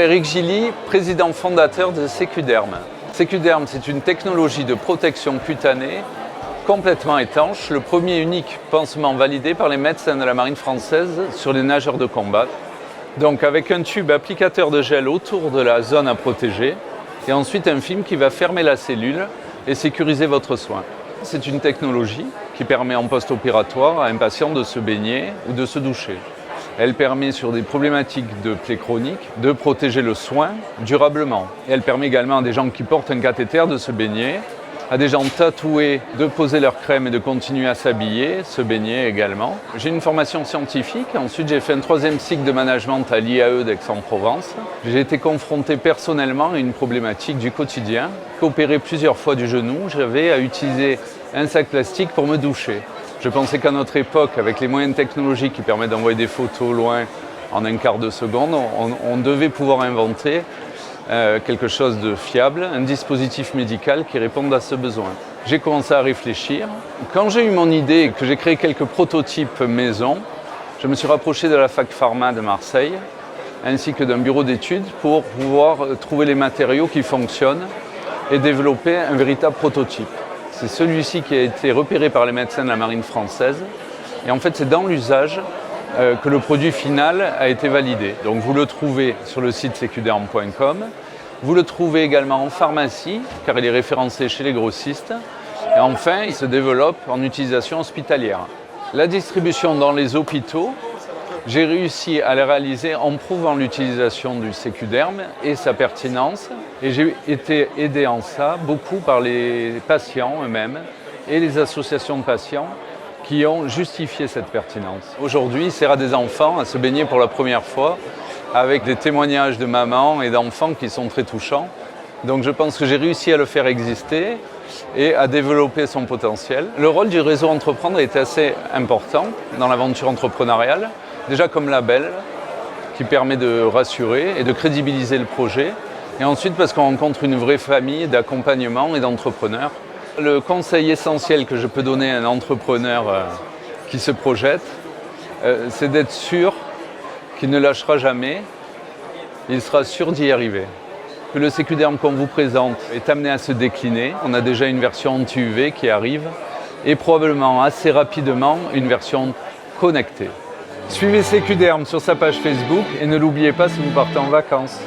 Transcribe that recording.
Eric Gilly, président fondateur de Sécuderm. Sécuderm, c'est une technologie de protection cutanée complètement étanche, le premier et unique pansement validé par les médecins de la marine française sur les nageurs de combat. Donc avec un tube applicateur de gel autour de la zone à protéger et ensuite un film qui va fermer la cellule et sécuriser votre soin. C'est une technologie qui permet en post-opératoire à un patient de se baigner ou de se doucher. Elle permet sur des problématiques de plaies chroniques de protéger le soin durablement. Et elle permet également à des gens qui portent un cathéter de se baigner, à des gens tatoués de poser leur crème et de continuer à s'habiller, se baigner également. J'ai une formation scientifique, ensuite j'ai fait un 3e cycle de management à l'IAE d'Aix-en-Provence. J'ai été confronté personnellement à une problématique du quotidien. Opéré plusieurs fois du genou, j'avais à utiliser un sac plastique pour me doucher. Je pensais qu'à notre époque, avec les moyens technologiques qui permettent d'envoyer des photos loin en un quart de seconde, on devait pouvoir inventer quelque chose de fiable, un dispositif médical qui réponde à ce besoin. J'ai commencé à réfléchir. Quand j'ai eu mon idée et que j'ai créé quelques prototypes maison, je me suis rapproché de la fac pharma de Marseille, ainsi que d'un bureau d'études pour pouvoir trouver les matériaux qui fonctionnent et développer un véritable prototype. C'est celui-ci qui a été repéré par les médecins de la marine française. Et en fait, c'est dans l'usage que le produit final a été validé. Donc vous le trouvez sur le site secuderm.com. Vous le trouvez également en pharmacie, car il est référencé chez les grossistes. Et enfin, il se développe en utilisation hospitalière. La distribution dans les hôpitaux, j'ai réussi à la réaliser en prouvant l'utilisation du Sécuderm et sa pertinence. Et j'ai été aidé en ça beaucoup par les patients eux-mêmes et les associations de patients qui ont justifié cette pertinence. Aujourd'hui, il sert à des enfants à se baigner pour la première fois avec des témoignages de mamans et d'enfants qui sont très touchants. Donc je pense que j'ai réussi à le faire exister et à développer son potentiel. Le rôle du réseau Entreprendre est assez important dans l'aventure entrepreneuriale. Déjà comme label qui permet de rassurer et de crédibiliser le projet. Et ensuite parce qu'on rencontre une vraie famille d'accompagnement et d'entrepreneurs. Le conseil essentiel que je peux donner à un entrepreneur qui se projette, c'est d'être sûr qu'il ne lâchera jamais, il sera sûr d'y arriver. Que le Sécuderm qu'on vous présente est amené à se décliner. On a déjà une version anti-UV qui arrive et probablement assez rapidement une version connectée. Suivez Sécuderm sur sa page Facebook et ne l'oubliez pas si vous partez en vacances.